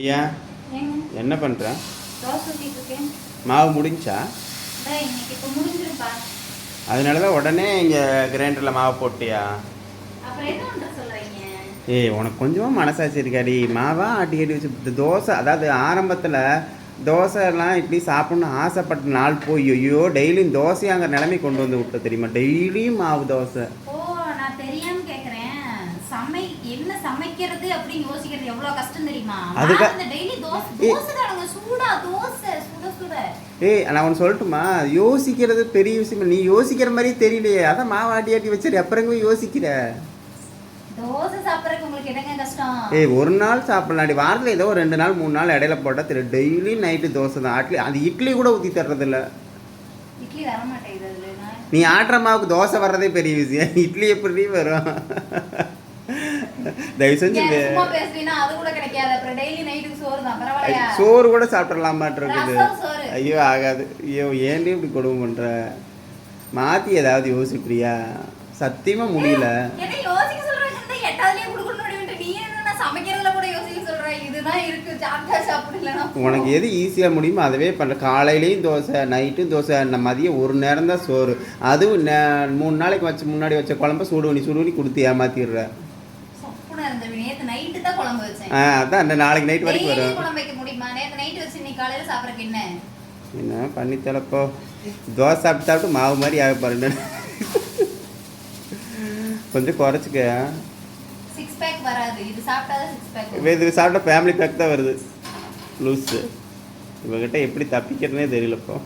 ஐயா ஏங்க என்ன பண்ணுற? தோசை ஊத்திட்டு இருக்கேன். மாவு முடிஞ்சா? இன்னைக்கு இப்போ முடிஞ்சிருப்பா. அதனால தான் உடனே இங்கே கிரைண்டரில் மாவு போட்டியா? அப்புறம் என்ன பண்ணுற சொல்கிறீங்க? ஏய், உனக்கு கொஞ்சமாக மனசாட்சி இருக்காடி. மாவாக ஆட்டி கட்டி வச்சு இந்த தோசை, அதாவது ஆரம்பத்தில் தோசைலாம் இப்படி சாப்பிட்ணுன்னு ஆசைப்பட்ட நாள் போய் ஐயோ டெய்லியும் தோசையாங்கிற நிலைமை கொண்டு வந்து விட்ட தெரியுமா? டெய்லியும் மாவு தோசை. ஓ, நான் தெரியாம கேட்குறேன். என்ன சமைக்கிறது அப்படின்னு யோசிக்கிறது எவ்வளோ கஷ்டம் தெரியுமா? அதுக்கு அந்த டெய்லி தோசை தானுங்க, சூடா தோசை சுட சுட. ஏய், நான் ஒன்று சொல்லட்டுமா? யோசிக்கிறது பெரிய விஷயம். நீ யோசிக்கிற மாதிரி தெரியலையே. அதான் மாவு ஆட்டி ஆட்டி வச்சிரு, அப்புறம் போய் யோசிக்கிற. தோசை சாப்பிட்றதுக்கு உங்களுக்கு என்னங்க கஷ்டம்? ஏய், ஒரு நாள் சாப்பிடலாடி, வாரத்தில் ஏதோ ஒரு 2 நாள் 3 நாள் இடையில போட்டால் தெரியும். டெய்லி நைட்டு தோசை தான். அது இட்லி கூட ஊற்றி தர்றதில்ல. இட்லி வர மாட்டேங்குது அதுல. நீ ஆட்டுற மாவுக்கு தோசை வர்றதே பெரிய விஷயம், இட்லி எப்படி வரும்? தயவு செஞ்சு சும்மா பேசுறீனா அது கூட கிடைக்காது. அப்புறம் டெய்லி நைட்டுக்கு சோறு தான், பரவாயில்லையா? சோறு கூட சாப்பிடலாமாட்டு இருக்குது. ரசம் சோறு. ஐயோ ஆகாது. ஐயோ ஏன்டி இப்படி கொடுமை பண்ற? மாற்றி ஏதாவது யோசிப்பியா? சத்தியமாக முடியல. என்ன யோசிக்க சொல்றேன்? இந்த 8வதுலயே குடுக்கணும் அப்படின்ட்டு நீ என்ன சமைக்கிறதுல கூட யோசிக்க சொல்ற? இதுதான் இருக்கு, சாப்பிட்டா சாப்பிடலனா. உனக்கு எது ஈஸியாக முடியுமோ அதவே பண்ணுற. காலையிலையும் தோசை, நைட்டும் தோசை, மதியம் ஒரு நேரம் தான் சோறு. அதுவும் 3 நாளைக்கு வச்சு முன்னாடி வச்ச குழம்ப சூடு பண்ணி கொடுத்து ஏமாத்திடுற. சப்புனா இருந்த நேத்து நைட்டு தான் குழம்பு வச்சேன். அதான் இந்த நாளைக்கு நைட் வரைக்கும் வரும். குழம்பு வைக்க முடியுமா? நேத்து நைட் வச்சு இன்னைக்கு காலையில சாப்பிட்றதுக்கு என்ன என்ன பண்ணி தரப்போ? தோசை சாப்பிட்டு மாவு மாதிரி ஆக பாருங்க. கொஞ்சம் குறைச்சிக்க. 6 பேக் வராது, இது சாப்பிட்டாதான் 6 பேக். இது சாப்பிட்டா ஃபேமிலி பேக் தான் வருது. லூஸு. இவங்கிட்ட எப்படி தப்பிக்கிறதுனே தெரியலப்போ.